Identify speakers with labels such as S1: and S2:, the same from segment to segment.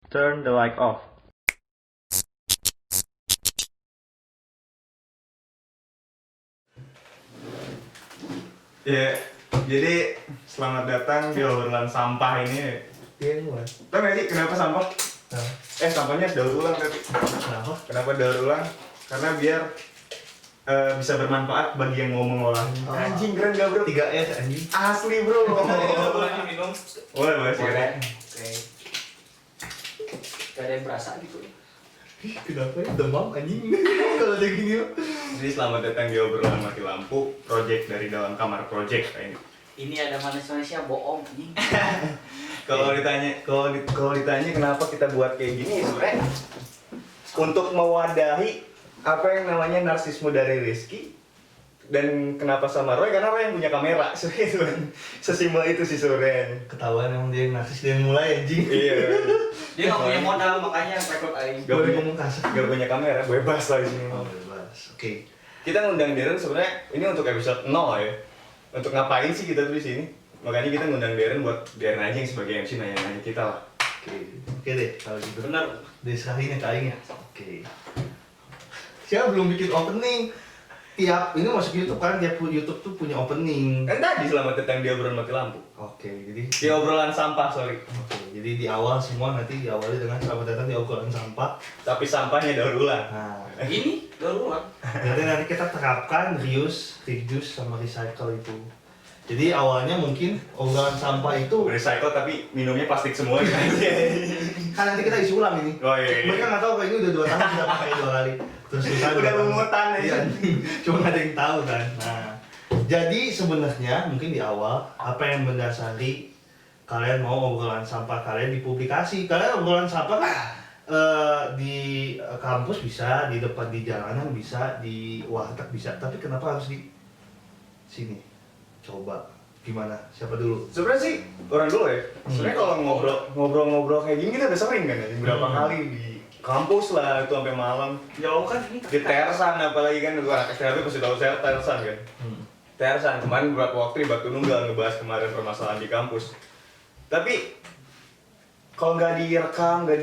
S1: Turn the light off.
S2: Ya, jadi selamat datang di obrolan sampah ini.
S3: Iya mulai.
S2: Tahu nggak sih kenapa sampah?
S3: Nah,
S2: Sampahnya daur ulang tapi.
S3: kenapa?
S2: Kenapa daur ulang? Karena biar bisa bermanfaat bagi yang mau mengolah.
S3: Oh.
S2: Anjing keren gak bro?
S3: 3S anjing.
S2: Asli bro.
S4: Boleh minum?
S2: Boleh boleh sih.
S4: Boleh. Oke. Gak ada yang berasa gitu.
S3: Ih, kenapa ya demam anjing? Kalau ada gini mah.
S2: Jadi selamat datang di obrolan mati lampu, project dari dalam kamar project kayak ini.
S4: Ini ada manis-manisnya bohong anjing.
S2: Kalau ditanya kenapa kita buat kayak gini, sebenarnya untuk mewadahi apa yang namanya narsisme dari Rizky. Dan kenapa sama Roy? Karena Roy yang punya kamera. Sebenarnya sesimpel itu sih sebenarnya.
S3: Ketahuan emang dia yang narsis dia yang mulai anjing.
S2: Iya.
S4: Dia nggak punya modal makanya rekrut aing.
S2: Gak
S3: Boleh
S2: punya,
S3: ngomong kasar.
S2: gak punya kamera, bebas lah di sini.
S3: Oh, bebas. Oke.
S2: Kita ngundang Darren sebenarnya ini untuk episode 0 ya. Untuk ngapain sih kita tuh di sini? Makanya kita ngundang Darren buat Darren aja yang sebagai MC nanya-nanya kita lah.
S3: Oke deh kalau gitu.
S4: Bener.
S3: Diserahin ya ke aing ya. Oke. Siapa belum bikin opening? Tiap ini masuk YouTube kan, tiap YouTube tuh punya opening.
S2: Kan tadi selamat datang di obrolan mati lampu.
S3: Oke, jadi
S2: Di obrolan sampah, sorry.
S3: Oke, jadi di awal semua nanti diawali dengan selamat datang di obrolan sampah.
S2: Tapi sampahnya daur ulang.
S3: Nah,
S4: Ini daur ulang.
S3: jadi nanti kita terapkan reuse, reduce, sama recycle itu. Jadi awalnya mungkin obrolan sampah itu
S2: Recycle tapi minumnya plastik semua gitu.
S3: kan nanti kita isi ulang ini.
S2: Oh iya.
S3: Mereka nggak tahu kalau ini udah 2 tahun sudah pakai 2 kali. Terus
S2: Udah lumutan aja.
S3: Iya, cuma nggak ada yang tahu kan. Nah, jadi sebenarnya mungkin di awal apa yang mendasari kalian mau obrolan sampah kalian dipublikasi? Kalian obrolan sampah kan di kampus bisa, di depan di jalanan bisa, di warteg bisa. Tapi kenapa harus di sini? Coba gimana? Siapa dulu?
S2: Sebenarnya sih orang dulu ya. Sebenarnya kalau ngobrol-ngobrol kayak gini kita udah sering kan ya. Berapa kali di kampus lah itu sampai malam.
S4: Jauh kan ini.
S2: Di Tersan apalagi kan gua anak STHB pasti tahu saya Tersan kan. Tersan kemarin beberapa waktu di Batu Nunggal ngebahas kemarin permasalahan di kampus. Tapi kalau nggak direkam, nggak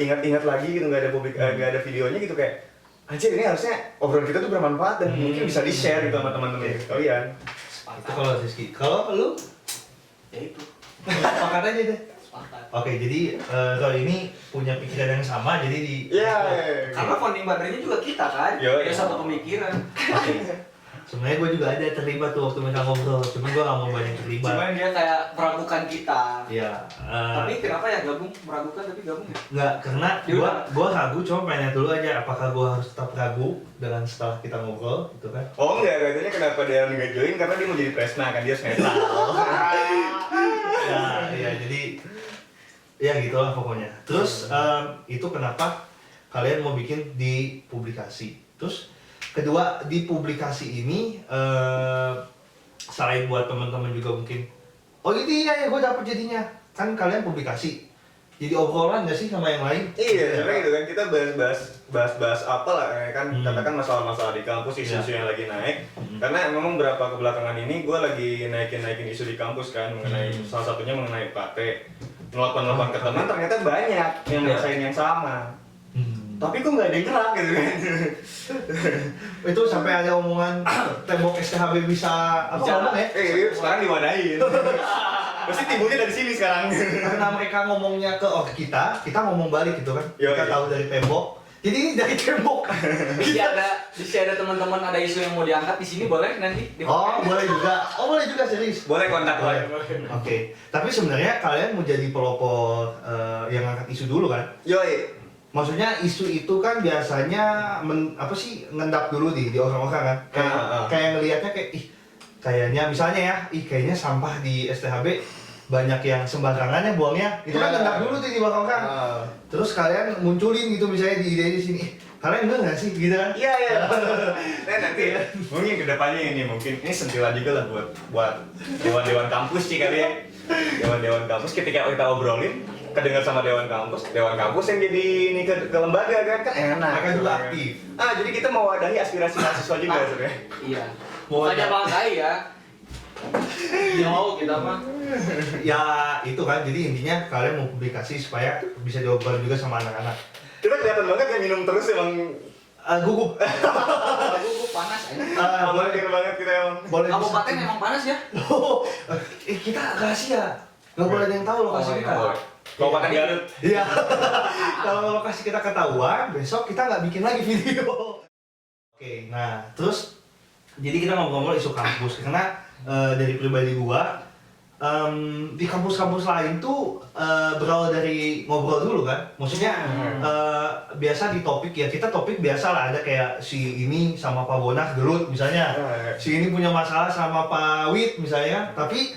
S2: ingat-ingat lagi gitu, nggak ada videonya gitu kayak anjir ini harusnya obrolan kita tuh bermanfaat dan mungkin bisa di-share gitu sama teman-teman kalian.
S3: Itu kalau Rizky. Kalau lu
S4: Ya itu.
S3: sepakat aja deh.
S4: Sepakat.
S3: Oke, jadi kalau ini punya pikiran yang sama, jadi di
S2: Iya.
S4: Karena founding baterainya juga kita kan.
S2: Yo,
S4: Ada
S2: iya.
S4: satu pemikiran.
S3: sebenarnya gue juga ada terlibat tuh waktu mereka ngobrol, cuman gue gak mau banyak terlibat.
S4: Cuman dia kayak meragukan kita.
S3: Iya.
S4: Tapi kenapa ya gabung meragukan tapi gabung ya?
S3: Nggak, karena
S4: Dia
S3: gue ragu, cuma pengen lihat dulu aja apakah gue harus tetap ragu dengan setelah kita ngobrol, gitu kan?
S2: Oh enggak, katanya kenapa dia nggak join karena dia mau jadi Presna kan dia harus metal.
S3: Ya, iya, jadi ya gitulah pokoknya. Terus itu kenapa kalian mau bikin di publikasi? Terus kedua di publikasi ini selain buat teman-teman juga mungkin, oh gitu iya ya gue dapet jadinya kan kalian publikasi. Jadi obrolan nggak sih sama yang lain?
S2: Iya, sebenarnya gitu kan kita bahas apa lah ya kan katakan masalah-masalah di kampus isu-isu yang lagi naik. Karena memang beberapa kebelakangan ini gue lagi naikin isu di kampus kan mengenai salah satunya mengenai UKT. Nelpon ke teman ternyata banyak yang ngerasain yang sama. Tapi kok nggak ada yang gerak gitu kan?
S3: Itu sampai ada omongan tembok STHB bisa apa
S4: Bicara.
S3: ngomong ya?
S2: Sekarang diwadahin. Pasti timbulnya dari sini sekarang.
S3: Karena mereka ngomongnya ke kita ngomong balik gitu kan?
S2: Yo,
S3: Kita
S2: iya.
S3: tahu dari tembok. Jadi ini dari tembok.
S4: Bisa ada teman-teman ada isu yang mau diangkat di sini boleh nanti.
S3: Oh boleh juga. Oh boleh juga serius.
S2: Boleh kontak gue.
S3: Oke. Tapi sebenarnya kalian mau jadi pelopor yang angkat isu dulu kan?
S2: Yoi.
S3: Maksudnya isu itu kan biasanya ngendap dulu di orang-orang kan? Kayak ngelihatnya kayak kayaknya misalnya ya, kayaknya sampah di STHB banyak yang sembarangan ya buangnya. Itu kan ngendap dulu tuh di orang-orang. Terus kalian munculin gitu misalnya di ide di sini. Kalian enggak nggak sih gitu kan?
S2: Iya. Nah nanti ya, mungkin kedepannya ini mungkin ini sentilan juga lah buat dewan-dewan kampus sih kali ya. Dewan-dewan kampus ketika kita obrolin kedengar sama dewan kampus yang jadi ini ke lembaga kan enak.
S3: Mereka juga aktif.
S2: Jadi kita mewadahi aspirasi mahasiswa juga sebenarnya.
S4: Iya.
S3: Mau
S4: Bukannya bangkai ya. Mau kita mah.
S3: Ya itu kan, jadi intinya kalian mau publikasi supaya bisa diobrolin juga sama anak-anak.
S2: Kita kelihatan banget ya minum terus emang
S3: Gugup.
S4: Aku panas aja.
S2: amatir banget kita emang.
S3: Boleh
S4: Kabupaten emang panas ya?
S3: Oh, kita rahasia. Gak boleh ada yang tahu lokasi
S4: Oh,
S3: kita.
S4: nggak boleh.
S2: Kabupaten Garut.
S3: Iya. Kalau lokasi kita ketahuan, besok kita nggak bikin lagi video. Oke, nah terus jadi kita ngobrol-ngobrol isu kampus karena dari pribadi gua di kampus-kampus lain tuh berawal dari ngobrol dulu kan. Maksudnya biasa di topik ya, kita topik biasa lah, ada kayak si ini sama Pak Bonak gelut misalnya. Si ini punya masalah sama Pak Wit misalnya, tapi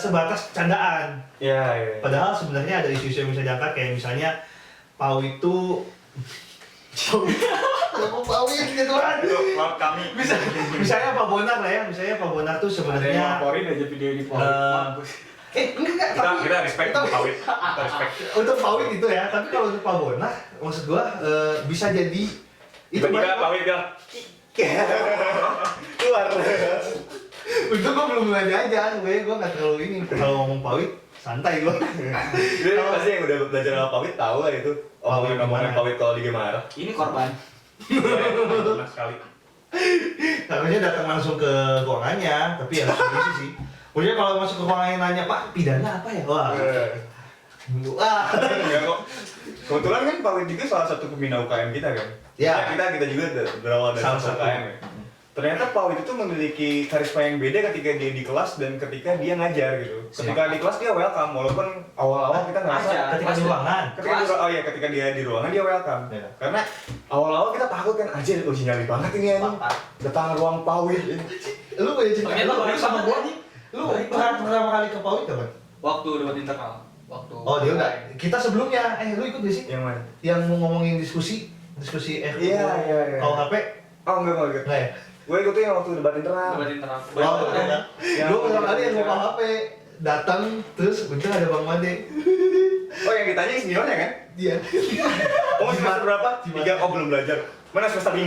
S3: sebatas candaan.
S2: Iya.
S3: Padahal sebenarnya ada isu-isu yang bisa diangkat kayak misalnya Pak Wit tuh Pak Wit gitu kan.
S2: Maaf kami.
S3: Misalnya Pak Bonar lah ya, misalnya Pak Bonar tuh
S4: Ada yang
S3: sebenarnya
S4: laporin aja video di Polri. Mampus.
S3: enggak, tapi
S2: Kita respect
S3: tapi-
S2: Pak Wit. Kita respect.
S3: untuk Pak Wit itu ya, tapi kalau untuk Pak Bonar maksud gua bisa jadi itu
S2: Tiba-tiba Pak Wit bilang keluar.
S3: Untung gua belum mulai aja, gua nggak terlalu ini kalau ngomong Pak Wit santai gua.
S2: Dia pasti yang udah belajar sama Pak Wit tahu lah itu.
S3: Pak Wit
S2: Ngomongin
S3: gimana?
S2: Pak Wit kalau lagi marah.
S4: Ini korban.
S2: Enak sekali.
S3: Harusnya datang langsung ke ruangannya, tapi ya harus sih. Maksudnya kalau masuk ke ruangannya nanya, Pak, pidana apa ya? Wah, wah.
S2: Enggak kok. Kebetulan kan Pak Wit juga salah satu pembina UKM kita kan.
S3: Ya.
S2: Kita juga berawal dari
S3: Salah
S2: satu
S3: satu.
S2: UKM ya. Ternyata Pak Wit itu memiliki karisma yang beda ketika dia di kelas dan ketika dia ngajar gitu. Ketika di kelas dia welcome, walaupun awal-awal kita ngerasa
S4: Aja.
S3: Ketika di ruangan.
S2: ketika dia di ruangan dia welcome.
S3: Ya.
S2: Karena awal-awal kita takut kan, anjir nyali banget ini ya. Datang ruang Pak Wit.
S3: Lu punya cerita
S4: Ternyata
S3: lu
S4: baik
S3: sama
S4: banget
S3: gua?
S4: nih.
S3: Lu pertama kali ke Pak Wit kapan?
S4: Waktu debat internal. Waktu.
S3: Oh, dia udah. Kita sebelumnya, lu ikut gak sih?
S2: Yang mana?
S3: Yang mau ngomongin diskusi
S2: Iya.
S3: KUHP?
S2: Oh enggak.
S3: Enggak ya?
S2: Gue ikutnya yang waktu debat internal.
S4: Debat internal.
S3: Oh, enggak.
S2: Yang
S3: Lu pertama kali yang mau
S2: bicara.
S3: KUHP datang terus untung ada Bang Made.
S2: Oh yang ditanya seniornya kan?
S3: Dia.
S2: Oh semester berapa? 3, oh belum belajar. Mana semester 5?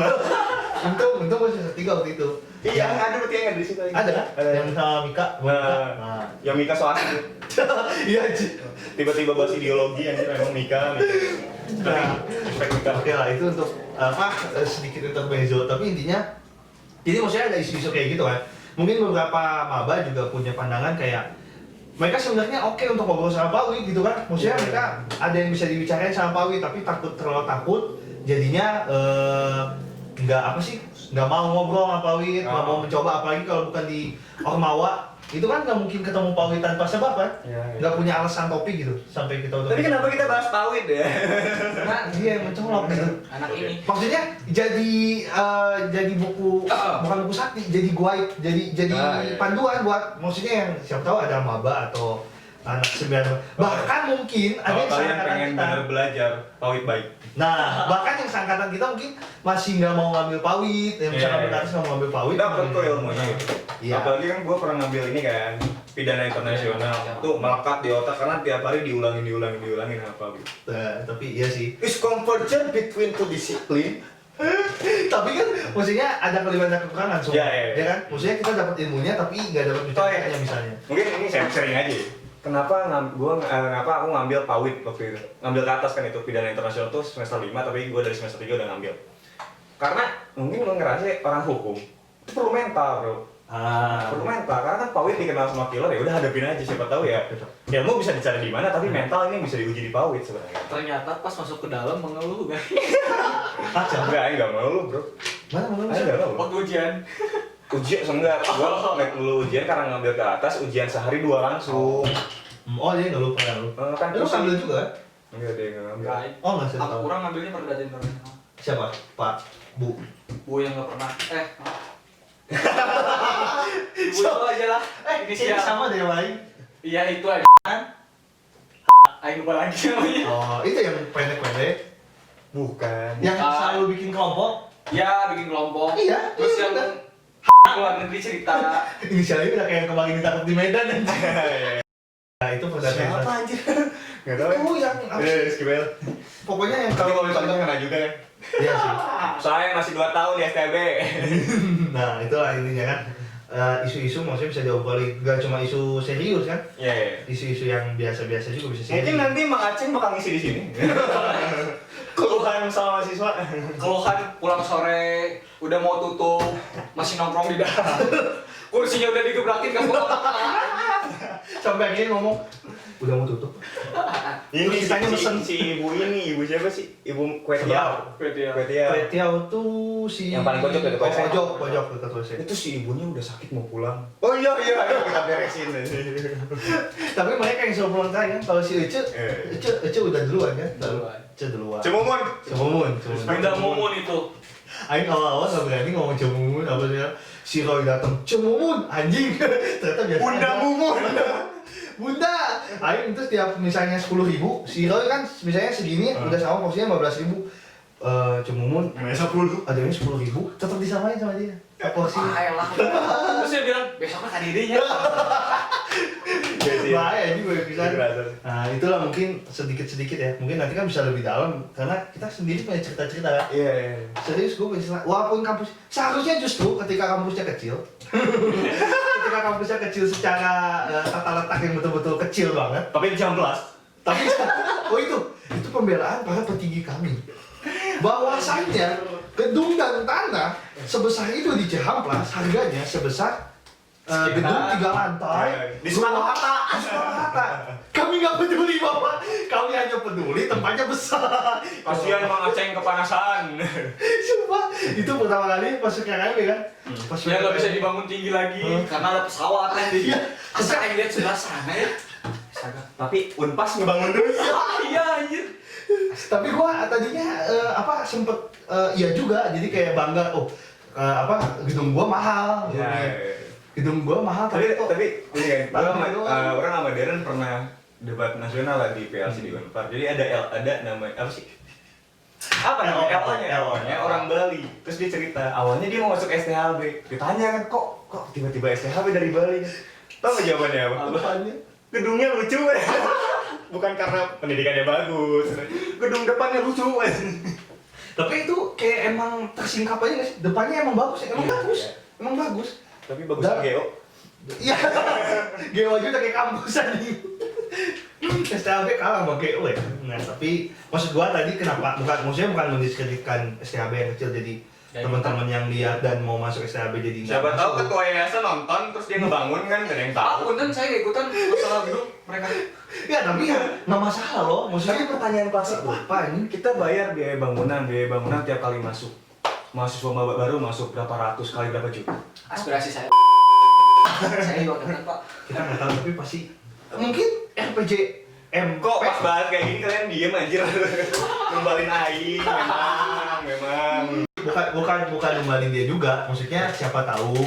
S3: Untung gua semester 3 waktu itu.
S2: Iya, ada berarti yang ada di situ.
S3: Ada kan?
S2: Ada.
S3: Yang sama Mika.
S2: Nah, yang Mika so asik tuh.
S3: Iya, Ci.
S2: Tiba-tiba bahas ideologi anjir emang Mika. Tapi respect Mika.
S3: Oke lah, itu untuk sedikit intermezzo, tapi intinya jadi maksudnya ada isu-isu kayak gitu kan. Mungkin beberapa maba juga punya pandangan kayak mereka sebenarnya oke untuk ngobrol sama Pak Wi gitu kan. Maksudnya mereka ada yang bisa dibicarain sama Pak Wi, tapi terlalu takut jadinya nggak mau ngobrol sama Pak Wi, nggak mau mencoba, apalagi kalau bukan di Ormawa. Itu kan nggak mungkin ketemu Pak Wi tanpa sebab kan.
S2: Iya.
S3: Nggak punya alasan topik gitu sampai kita untuk
S2: Tapi kenapa kita bahas Pak Wit ya?
S3: karena dia yang mencolok gitu.
S4: Anak ini.
S3: Maksudnya jadi buku bukan buku sakti, jadi guide, jadi
S2: Iya.
S3: panduan buat maksudnya yang siapa tahu ada maba atau anak 9 bahkan mungkin ada
S2: Kalau
S3: yang
S2: kalian
S3: seangkatan
S2: pengen
S3: kita.
S2: bener belajar, Pak Wit baik.
S3: Nah, bahkan yang seangkatan kita mungkin masih nggak mau ngambil pawit, yang misalnya
S2: Iya.
S3: benar nggak mau ngambil pawit.
S2: Dapet kok ilmunya.
S3: Iya.
S2: Apalagi kan gue pernah ngambil ini kan, pidana internasional. Tuh melekat di otak karena tiap hari diulangin sama Pak Wit.
S3: Nah, tapi iya sih.
S2: Is convergence between two discipline.
S3: Tapi kan maksudnya ada kelebihan dan kekurangan semua.
S2: Iya, iya.
S3: Ya kan? Maksudnya kita dapat ilmunya tapi nggak dapat bicaranya misalnya.
S2: Mungkin ini sering aja. Kenapa aku ngambil PAWID waktu itu? Ngambil ke atas kan itu pidana internasional tuh semester 5 tapi gue dari semester 3 udah ngambil. Karena mungkin lo ngerasa orang hukum itu perlu mental, bro. Perlu mental karena kan PAWID dikenal sama killer ya udah hadapin aja siapa tahu ya. Ilmu bisa dicari di mana tapi mental ini bisa diuji di PAWID sebenarnya.
S4: Ternyata pas masuk ke dalam mengeluh guys.
S3: Kacau.
S2: Enggak mau lu, bro.
S3: Mana
S2: Enggak mau.
S4: Waktu ujian.
S2: Ujian enggak, gua naik dulu ujian karena ngambil ke atas, ujian sehari 2 langsung.
S3: Oh, dia nggak lupa ya lu.
S2: Kan
S3: Lu ngambil juga kan?
S2: Enggak deh, enggak ngambil.
S4: Enggak.
S3: Oh, nggak sih.
S4: Aku kurang ngambilnya perdata internasional.
S3: Siapa? Pak, Bu.
S4: Bu yang nggak pernah. Bu itu aja lah.
S3: Ini sama deh yang lain.
S4: Iya itu aja. Ayo lupa lagi namanya.
S3: Oh, itu yang pendek-pendek.
S2: Bukan.
S3: Yang
S4: Bukan.
S3: selalu bikin kelompok.
S4: Ya bikin kelompok.
S3: Iya,
S4: Terus
S3: iya,
S4: yang
S3: bener.
S4: keluar negeri cerita.
S3: Inisialnya udah kayak yang kemarin ditangkap di Medan aja. Nah, itu perdata
S2: Siapa
S3: internasional.
S2: anjir? Enggak tahu ya.
S3: Oh, yang apa
S2: Eh,
S3: sih?
S2: skibel.
S3: Pokoknya yang
S2: Tapi kalau
S3: misalnya
S2: misalnya kena juga ya.
S3: Iya sih.
S2: Saya masih 2 tahun di STB.
S3: Nah, itulah intinya kan. isu-isu maksudnya bisa diobrolin, gak cuma isu serius kan?
S2: Iya.
S3: Isu-isu yang biasa-biasa juga bisa serius.
S2: Mungkin nanti Mang Aceng bakal ngisi di sini. Keluhan sama mahasiswa.
S4: Keluhan pulang sore udah mau tutup masih nongkrong di dalam. Kursinya udah digebrakin kamu.
S3: Sampai akhirnya ngomong udah mau tutup.
S2: Ini
S3: Terus ditanya mesen.
S2: si ibu ini, ibu siapa sih? Ibu Kue Tiao.
S4: Kue Tiao.
S2: Kue Tiao.
S3: Kue Tiao tuh si
S2: Yang paling pojok dekat WC.
S3: pojok dekat WC.
S2: Itu si ibunya udah sakit mau pulang. Oh iya ayo kita beresin.
S3: Tapi mereka yang selalu pulang kan, kalau si Ece udah duluan kan? Ece duluan.
S2: Cemumun.
S3: Cemumun.
S4: Bunda Mumun itu.
S3: Aing awal-awal nggak berani ngomong Cemumun, apa sih? Si Roy datang Cemumun, anjing. Ternyata biasa.
S2: Bunda
S3: aja.
S2: Mumun.
S3: Bunda. Aing itu setiap misalnya 10.000, si Roy kan misalnya segini, udah sama porsinya 15.000. Cemumun, ada yang 10.000, tetap disamain sama dia. Porsi.
S4: Elah. Terus dia bilang besoknya kadirinya.
S3: Bahaya juga ya bisa.
S2: Berasa.
S3: Nah itulah mungkin sedikit-sedikit ya. Mungkin nanti kan bisa lebih dalam karena kita sendiri punya cerita-cerita kan.
S2: Iya.
S3: Serius gue punya cerita. Walaupun kampus seharusnya justru ketika kampusnya kecil, ketika kampusnya kecil secara tata letak yang betul-betul kecil banget.
S2: Tapi jam kelas.
S3: Tapi oh itu pembelaan para petinggi kami. Bahwasannya gedung dan tanah sebesar itu di Cihamplas harganya sebesar gedung 3 lantai
S2: Di Soekarno-Hatta.
S3: Soekarno-Hatta. Kami nggak peduli bapak, kami hanya peduli tempatnya besar.
S2: Kasihan Mang Aceng kepanasan.
S3: Sumpah, itu pertama kali pas sekarang ya kan. Pas
S4: Ya nggak bisa dibangun tinggi lagi karena ada pesawat nanti.
S3: Iya.
S4: Asa yang lihat sebelah sana ya. Astaga.
S2: Tapi Unpas ngebangun terus.
S4: Iya anjir.
S3: Tapi gua tadinya sempet iya juga, jadi kayak bangga. Gedung gua mahal. Gedung gua mahal
S2: Tapi
S3: kok.
S2: ini kan,
S3: Bangga
S2: orang sama Darren pernah debat nasional lah di PLC di Unpar. Jadi ada namanya apa sih? Apa namanya? LO-nya orang Bali. Terus dia cerita, awalnya dia mau masuk STHB. Ditanya kan, kok tiba-tiba STHB dari Bali? Tahu nggak jawabannya apa?
S3: Apanya?
S2: Gedungnya lucu. Bukan karena pendidikannya bagus. Gedung depannya lucu.
S3: Tapi itu kayak emang tersingkap aja nggak sih? Depannya emang bagus, emang
S2: Iya,
S3: bagus.
S2: iya.
S3: Emang bagus.
S2: Tapi bagus
S3: Dan-
S2: Geo.
S3: Iya. Geo aja udah kayak kampus aja. STHB kalah sama Geo ya. Nah, tapi maksud gua tadi kenapa maksudnya bukan mendiskreditkan STHB yang kecil jadi
S4: Ya,
S3: teman-teman yang lihat dan mau masuk STHB jadi nggak
S2: Siapa tahu
S3: masuk.
S2: ketua yayasan nonton terus dia ngebangun kan gak ada yang
S4: Ah,
S2: tahu.
S4: punten saya ikutan masalah grup mereka.
S3: Ya tapi ya nggak masalah loh. Maksudnya
S2: Tapi pertanyaan klasik tuh,
S3: apa ini?
S2: kita bayar biaya bangunan tiap kali masuk. Mahasiswa baru masuk berapa ratus kali berapa juta?
S4: Aspirasi saya. Saya juga kan Pak.
S3: Kita nggak tahu tapi pasti mungkin RPJM
S2: Kok pas bahas kayak gini kalian diem anjir. Numbalin aing, memang.
S3: bukan numbalin dia juga, maksudnya siapa tahu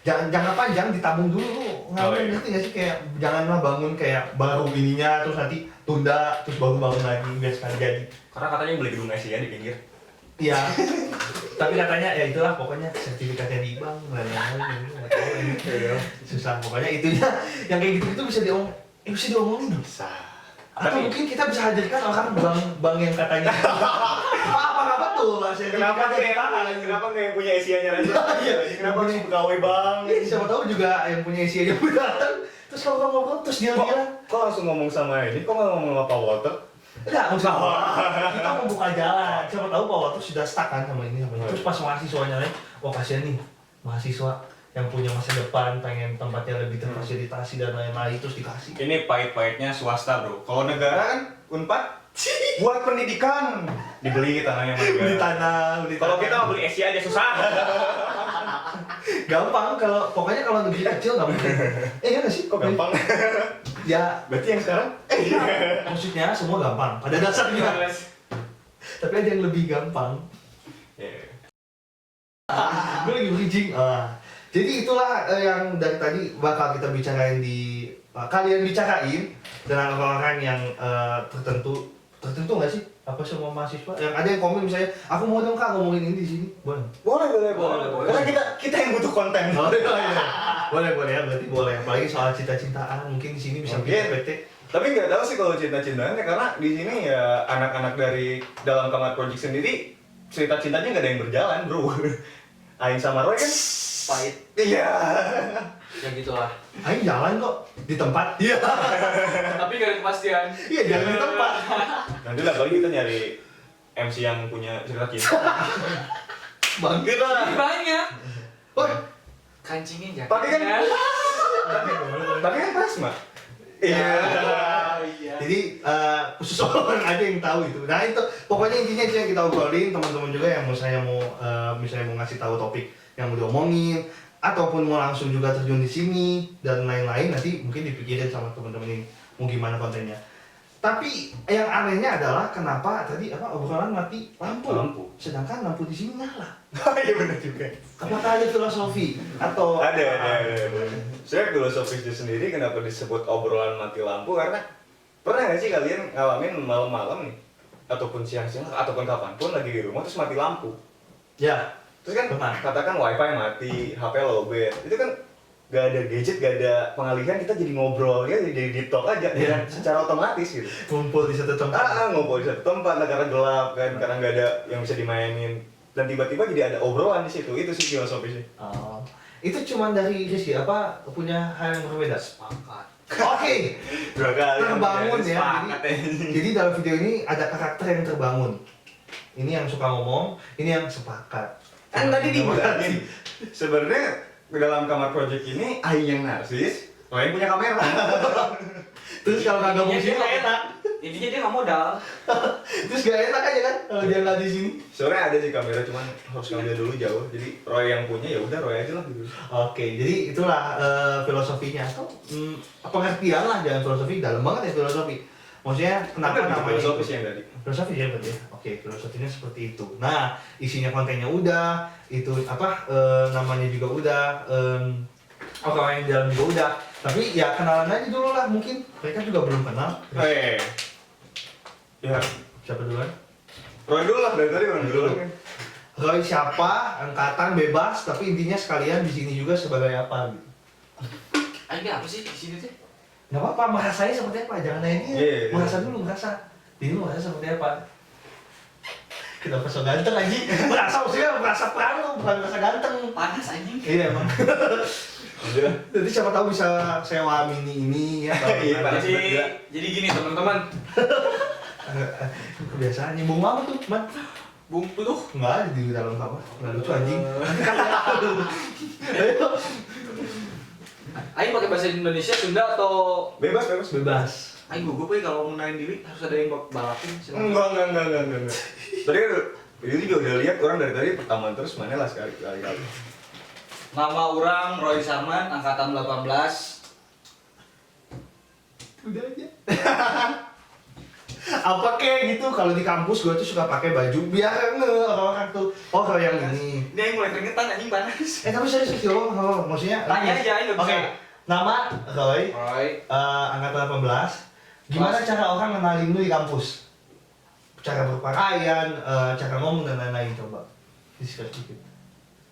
S3: jangan panjang ditabung dulu.
S2: Oh, iya.
S3: Ngerti nggak sih, kayak janganlah bangun kayak baru ininya terus nanti tunda terus baru bangun lagi biar sekali jadi.
S2: Karena katanya beli gedung Asia di pinggir.
S3: Iya. Tapi katanya ya itulah pokoknya sertifikatnya di bank dan lain-lain. Nggak tahu ini. Susah pokoknya itunya yang kayak gitu bisa diomongin dong.
S2: Bisa.
S3: Atau
S2: Tapi
S3: mungkin kita bisa hadirkan orang bank yang katanya apa nggak betul lah
S2: kenapa nggak yang punya Asianya aja?
S3: Iya.
S2: Kenapa harus pegawai bank?
S3: Siapa tahu juga yang punya isinya beneran. Terus kalau ngobrol terus dia bilang,
S2: Kok langsung ngomong sama ini? Kok nggak ngomong sama Pak Walter?
S3: enggak, maksudnya kita membuka jalan. Siapa tahu Pak Walter sudah stuck kan sama ini. Terus pas mahasiswanya lain, wah kasihan nih mahasiswa yang punya masa depan, pengen tempatnya lebih terfasilitasi dan lain-lain, terus dikasih.
S2: Ini pahit-pahitnya swasta bro. Kalau negara kan Unpad buat pendidikan dibeli tanahnya sama negara.
S3: Beli tanah.
S2: Kalau kita mau beli Asia aja susah.
S3: Gampang, pokoknya kalau negeri kecil nggak mungkin. Iya nggak sih?
S2: Kok gampang?
S3: Ya,
S2: Berarti yang sekarang?
S3: maksudnya semua gampang. Pada dasarnya. Tapi ada yang lebih gampang. Gue lagi bridging. Jadi itulah yang dari tadi bakal kita bicarain kalian bicarain dengan orang-orang yang tertentu nggak sih? Apa semua mahasiswa? Yang ada yang komen misalnya, aku mau dong Kak ngomongin ini di sini, boleh?
S2: Boleh. Karena kita yang butuh konten.
S3: Oh iya. Boleh ya, berarti boleh. Apalagi soal cinta-cintaan, mungkin di sini bisa
S2: Mungkin.
S3: bikin PT.
S2: Tapi nggak tahu sih kalau cinta-cintaannya karena di sini ya anak-anak dari dalam kamar project sendiri cerita cintanya nggak ada yang berjalan bro. Aing sama Roy kan
S4: pahit.
S2: Iya.
S4: Ya gitulah.
S3: Aing jalan kok di tempat. Iya.
S4: Tapi gak ada kepastian.
S3: Iya, jalan di tempat.
S2: Nanti lah kali kita nyari MC yang punya cerita cinta.
S3: Bangkit lah.
S4: Banyak.
S3: Oh,
S4: Kancingin jangan.
S2: Tapi kan tapi kan pas, Mak. Iya.
S4: Iya.
S3: jadi khusus orang aja yang tahu itu. Nah itu pokoknya intinya itu yang kita obrolin, teman-teman juga yang misalnya mau ngasih tahu topik yang mau diomongin ataupun mau langsung juga terjun di sini dan lain-lain, nanti mungkin dipikirin sama teman-teman ini mau gimana kontennya. Tapi yang anehnya adalah kenapa tadi obrolan mati lampu. Sedangkan lampu di sini nyala.
S2: Iya benar juga.
S3: Apakah ada filosofi atau
S2: Ada. Saya filosofisnya sendiri kenapa disebut obrolan mati lampu, karena pernah nggak sih kalian ngalamin malam-malam nih ataupun siang-siang ataupun kapanpun lagi di rumah terus mati lampu.
S3: Ya,
S2: Terus kan
S3: pernah.
S2: katakan wifi mati, HP lowbat, itu kan gak ada gadget, gak ada pengalihan, kita jadi ngobrol ya, jadi deep talk aja
S3: Iya.
S2: secara otomatis gitu.
S3: Kumpul di satu tempat.
S2: Ngobrol di satu tempat lah karena gelap kan, karena nggak ada yang bisa dimainin dan tiba-tiba jadi ada obrolan di situ. Itu sih filosofisnya.
S3: Oh, itu cuma dari Rizky punya hal yang berbeda.
S4: Sepakat.
S3: Oke,
S2: Dua kali
S3: terbangun ya.
S2: sepakat ya.
S3: Jadi dalam video ini ada karakter yang terbangun. Ini yang suka ngomong, ini yang sepakat.
S2: Kan tadi dibilangin sebenarnya dalam kamar project ini Aing yang narsis, Roy punya kamera.
S3: Terus kalau kagak
S4: Intinya
S3: musik
S4: dia
S3: nggak enak.
S4: Intinya dia nggak modal.
S3: Terus gak enak aja kan kalau dia nggak di sini.
S2: Sebenarnya ada sih kamera, cuman harus ngambil dulu jauh. Jadi Roy yang punya ya udah Roy aja lah gitu.
S3: Oke, jadi itulah filosofinya atau pengertian lah, jangan filosofi dalam banget ya filosofi. Maksudnya kenapa
S2: Tapi
S3: namanya
S2: filosofis
S3: itu?
S2: yang tadi.
S3: Filosofi ya berarti. Oke, filosofinya seperti itu. Nah, isinya kontennya udah, itu namanya juga udah, orang yang di dalam juga udah. Tapi ya kenalan aja dulu lah, mungkin mereka juga belum kenal.
S2: Ya,
S3: Siapa duluan?
S2: Roy dulu lah, dari tadi orang dulu kan.
S3: Roy siapa? Angkatan bebas, tapi intinya sekalian di sini juga sebagai apa gitu.
S4: Aing apa sih di sini tuh?
S3: Nggak apa-apa, merasanya seperti apa? Jangan nanya dia.
S2: Iya.
S3: Merasa dulu, merasa. Dia merasa seperti apa? Kenapa so ganteng aja? Merasa maksudnya merasa perang lo, bukan merasa ganteng.
S4: Panas anjing.
S3: Iya emang.
S2: Udah.
S3: Jadi siapa tahu bisa sewa mini ini ya.
S2: Iya, panas.
S4: Jadi gini teman-teman.
S3: Kebiasaan nyembung apa tuh, Man?
S4: Bung tuh.
S3: Enggak ada di dalam kamar. Enggak lucu anjing. Ayo.
S4: Aing pakai bahasa Indonesia, Sunda atau
S2: Bebas.
S3: Bebas.
S4: Aing gugup ya kalau mau ngenalin diri harus ada yang balapin.
S2: Enggak. Tadi kan ini juga udah lihat orang dari tadi pertama terus mana lah kali.
S4: Nama orang Roy Sarman, angkatan 18.
S3: Udah aja. Apa kek gitu, kalau di kampus gue tuh suka pakai baju biar orang-orang tuh kalau yang ini.
S4: Dia yang mulai keringetan anjing panas.
S3: Tapi serius sih maksudnya.
S4: Tanya aja, Aing nggak bisa.
S3: Oke, nama Roy,
S4: Roy.
S3: angkatan 18. Gimana cara orang kenalin lu di kampus? Cara berpakaian, cara ngomong dan lain-lain, coba discuss dikit.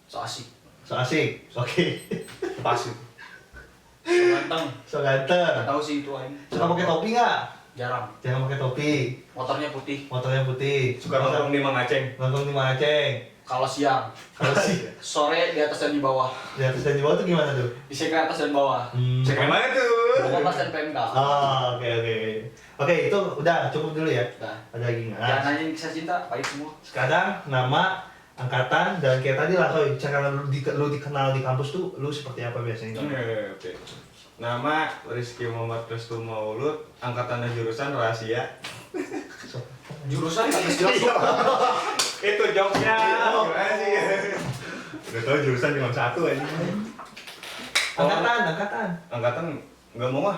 S4: So asik.
S3: So asik, oke.
S2: Pas itu.
S4: So ganteng.
S3: So ganteng.
S4: Nggak tahu sih itu Aing.
S3: Suka pakai topi nggak?
S4: Jarang.
S3: Jangan pakai topi.
S4: Motornya putih.
S3: Motornya putih.
S2: Suka nongkrong di Mang Aceng.
S3: Nongkrong di Mang Aceng.
S4: Kalau siang.
S3: Kalau sih
S4: Sore di atas dan di bawah.
S3: di atas dan di bawah tuh gimana tuh?
S4: Di sekre atas dan bawah.
S2: Cek yang mana tuh?
S4: Pokoknya pas dan PMK.
S3: Oh, oke. Oke, itu udah cukup dulu ya.
S4: Nah,
S3: Ada lagi nggak?
S4: jangan nanyain kisah cinta, pahit semua.
S3: Sekarang nama, angkatan, dan kayak tadi lah, Roy, cara lu dikenal di kampus tuh, lu seperti apa biasanya?
S2: Oke. Nama Rizky Muhammad Restu Maulud, angkatannya jurusan rahasia.
S4: Jurusan nggak jelas kok.
S2: Itu joknya. Gimana sih? Udah tau jurusan cuma satu aja.
S3: Angkatan.
S2: Angkatan nggak mau ah.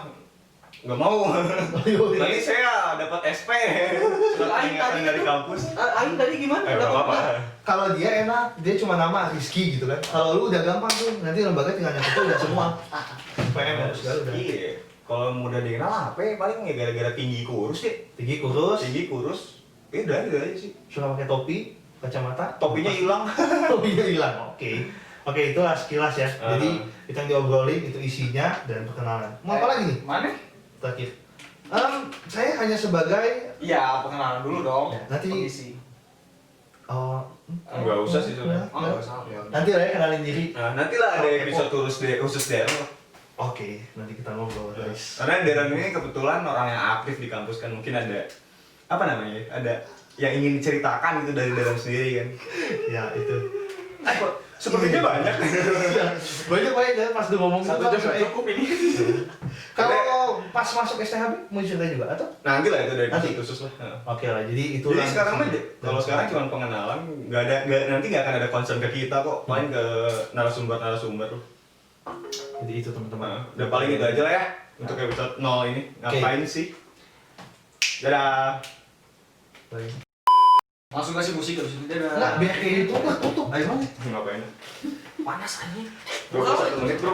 S2: Nggak mau. Nanti saya dapat SP. Surat peringatan dari kampus.
S4: Aing tadi gimana?
S2: Nggak apa-apa.
S3: Kalau dia enak, dia cuma nama Rizky gitu kan. Kalau lu udah gampang tuh, nanti lembaga tinggal nyatet tuh udah semua. PM ya, segala udah.
S2: Iya. Kalau mudah dikenal apa ya? Paling ya gara-gara tinggi kurus deh.
S3: Tinggi kurus,
S2: Tinggi kurus. Udah aja sih.
S3: suka pakai topi, kacamata.
S2: Topinya hilang.
S3: Topinya hilang. Oke, itulah sekilas ya. Jadi itu yang diobrolin, itu isinya dan perkenalan. Mau apa lagi nih?
S4: Mana?
S3: Terakhir. Saya hanya sebagai
S4: Iya, perkenalan dulu dong.
S3: Ya, nanti-
S4: Permisi.
S2: Enggak usah sih sebenarnya.
S4: Oh, nggak usah. Ya.
S3: Nanti lah ya kenalin diri.
S2: Nah, nantilah ada
S3: Oke,
S2: episode khusus Darren.
S3: Oke, nanti kita ngobrol guys.
S2: Karena Darren ini kebetulan orang yang aktif di kampus kan, mungkin ada apa namanya? Ada yang ingin diceritakan gitu dari Darren sendiri kan.
S3: Ya itu.
S2: Sepertinya banyak.
S3: Banyak ya pas udah ngomong
S4: Satu
S3: gitu,
S4: jam nggak cukup ini.
S3: Kalau pas masuk STHB mau ceritain juga atau?
S2: Nanti lah itu dari
S3: Nanti.
S2: episode khusus lah. Heeh.
S3: Oke lah, jadi itu.
S2: Jadi sekarang mah kalau sekarang cuma pengenalan, nanti nggak akan ada concern ke kita kok, paling ke narasumber.
S3: Jadi itu teman-teman.
S2: Udah paling itu aja lah ya untuk episode 0 ini. Ngapain sih? Dadah.
S3: Bye.
S4: Langsung kasih musik habis itu dia.
S3: Enggak, biar kayak itu tutup. Ayo mana?
S2: Ngapain?
S4: Panas anjing.
S2: 21 menit, Bro.